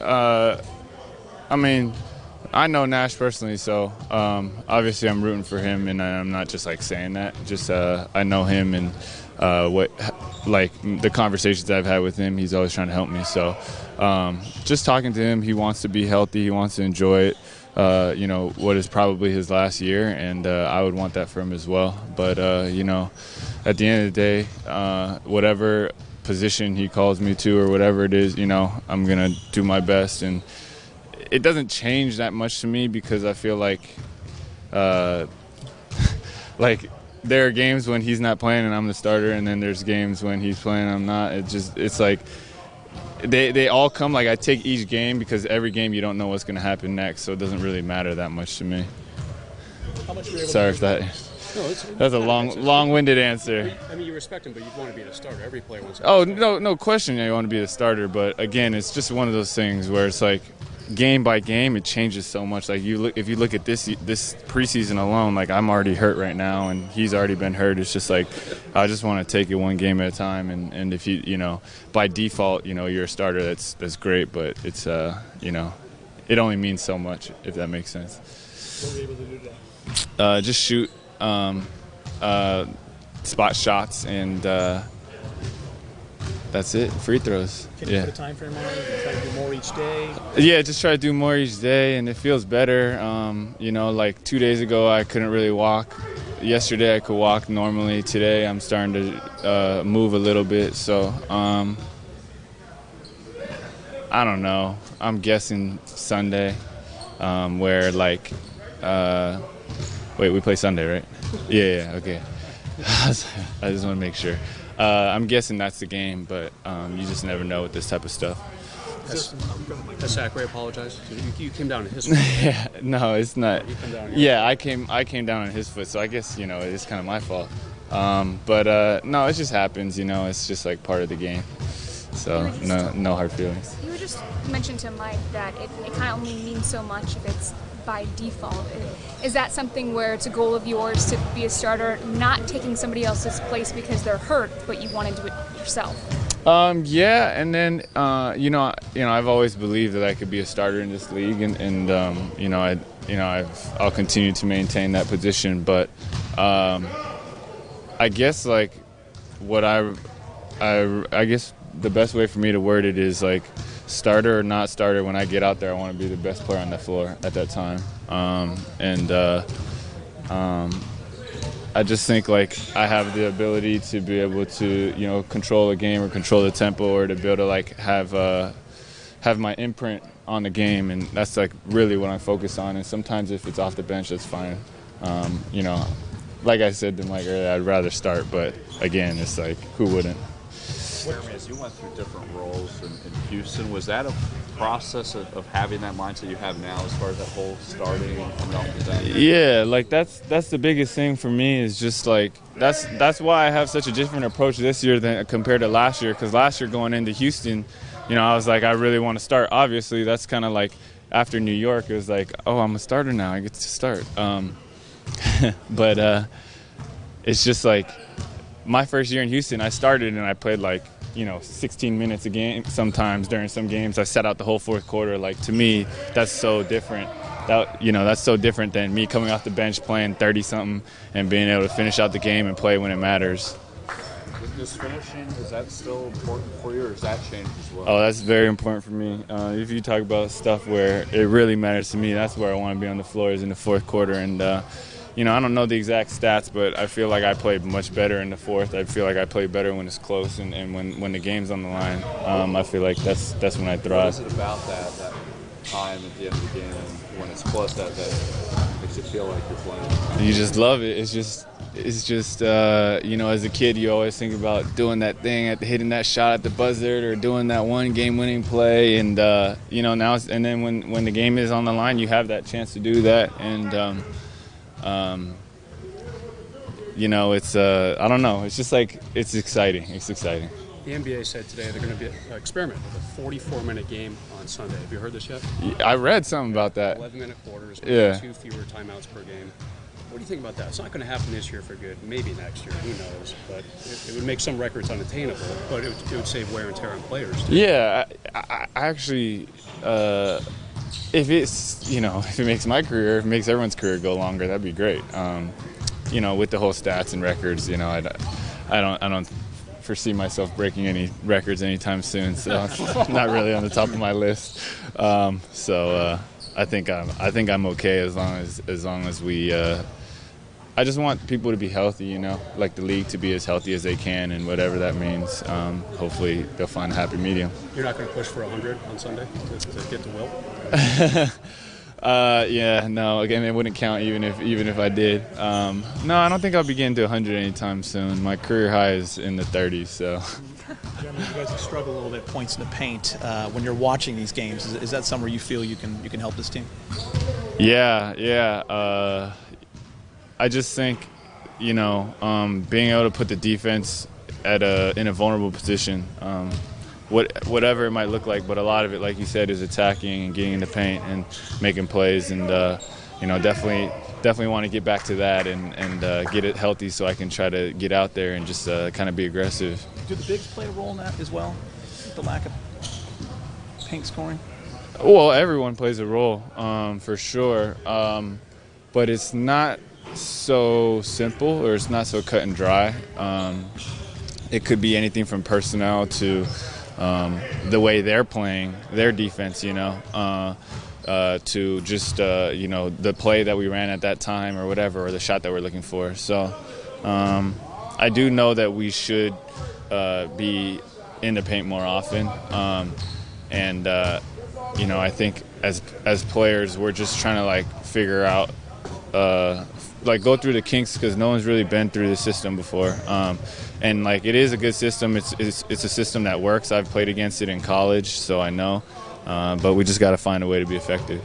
I mean, I know Nash personally, so obviously I'm rooting for him, and I'm not just like saying that. Just I know him, and like the conversations I've had with him, he's always trying to help me. So just talking to him, he wants to be healthy, he wants to enjoy it. What is probably his last year, and I would want that for him as well. But at the end of the day, whatever position he calls me to or whatever it is, I'm gonna do my best. And it doesn't change that much to me because I feel like like there are games when he's not playing and I'm the starter, and then there's games when he's playing and I'm not. It's like they all come. Like I take each game because every game you don't know what's going to happen next, so it doesn't really matter that much to me. How much were you able Sorry to if that. No, that's a long-winded answer. I mean, you respect him, but you want to be the starter. Every player wants to. Oh, no question. You want to be the starter, but again, it's just one of those things where it's like game by game, it changes so much. Like if you look at this preseason alone, like I'm already hurt right now, and he's already been hurt. It's just like I just want to take it one game at a time, and if you by default, you're a starter, that's great, but it's it only means so much, if that makes sense. What were you able to do today? Just shoot spot shots, and that's it. Free throws. Can you put a time frame on it? You try to do more each day? Yeah, just try to do more each day, and it feels better. Like 2 days ago, I couldn't really walk. Yesterday, I could walk normally. Today, I'm starting to move a little bit. So, I don't know. I'm guessing Sunday, where like, wait, we play Sunday, right? Yeah, okay. I just want to make sure. I'm guessing that's the game, but you just never know with this type of stuff. Has Sacre apologized? You came down on his foot. Yeah, no, it's not. You come down Yeah, I came down on his foot, so I guess it's kind of my fault. But no, it just happens. It's just like part of the game. So no hard feelings. You just mentioned to Mike that it kind of only means so much if it's by default. Is that something where it's a goal of yours to be a starter, not taking somebody else's place because they're hurt, but you want to do it yourself? Yeah, and then I've always believed that I could be a starter in this league, and I'll continue to maintain that position. But I guess like what I guess the best way for me to word it is like starter or not starter. When I get out there, I want to be the best player on the floor at that time, I just think like I have the ability to be able to control a game or control the tempo, or to be able to like have my imprint on the game, and that's like really what I focus on. And sometimes if it's off the bench, that's fine. Like I said to Mike earlier, I'd rather start, but again, it's like who wouldn't? Jeremy, as you went through different roles in Houston, was that a process of having that mindset you have now as far as that whole starting and coming off the bench? Yeah, like that's the biggest thing for me is just like that's why I have such a different approach this year than compared to last year. Because last year going into Houston, I was like, I really want to start. Obviously, that's kind of like after New York, it was like, oh, I'm a starter now. I get to start. But it's just like my first year in Houston, I started and I played like 16 minutes a game. Sometimes during some games, I sat out the whole fourth quarter. Like to me, that's so different. That's so different than me coming off the bench playing 30-something and being able to finish out the game and play when it matters. Is finishing, is that still important for you, or has that changed as well? Oh, that's very important for me. If you talk about stuff where it really matters to me, that's where I want to be on the floor, is in the fourth quarter. And I don't know the exact stats, but I feel like I played much better in the fourth. I feel like I play better when it's close and when the game's on the line. I feel like that's when I thrive. What is it about that time at the end of the game when it's close that makes you feel like you're playing? You just love it. It's just as a kid, you always think about doing that thing, hitting that shot at the buzzer, or doing that one game-winning play. And now, and then when the game is on the line, you have that chance to do that. And it's I don't know. It's just like it's exciting. It's exciting. The NBA said today they're going to experiment with a 44-minute game on Sunday. Have you heard this yet? I read something about that. 11-minute quarters, 2 fewer timeouts per game. What do you think about that? It's not going to happen this year for good. Maybe next year. Who knows? But it would make some records unattainable. But it would save wear and tear on players, too. Yeah, I actually, if it makes my career, if it makes everyone's career go longer, that'd be great. With the whole stats and records, I don't foresee myself breaking any records anytime soon. So it's not really on the top of my list. I think I'm okay as long as we. I just want people to be healthy, like the league to be as healthy as they can, and whatever that means. Hopefully, they'll find a happy medium. You're not going to push for 100 on Sunday to get to Wilt? Yeah, no. Again, it wouldn't count even if I did. No, I don't think I'll be getting to 100 anytime soon. My career high is in the 30s, so. Gentlemen, you guys have struggled a little bit points in the paint. When you're watching these games, is that somewhere you feel you can help this team? Yeah. I just think, being able to put the defense in a vulnerable position, whatever it might look like, but a lot of it, like you said, is attacking and getting in the paint and making plays, and definitely want to get back to that and get it healthy so I can try to get out there and just kind of be aggressive. Do the bigs play a role in that as well? The lack of paint scoring? Well, everyone plays a role, for sure, but it's not so simple, or it's not so cut and dry. It could be anything from personnel to the way they're playing their defense, to just the play that we ran at that time or whatever, or the shot that we're looking for. So I do know that we should be in the paint more often, I think as players we're just trying to figure out go through the kinks, because no one's really been through the system before, and it is a good system. It's a system that works. I've played against it in college, so I know, but we just got to find a way to be effective.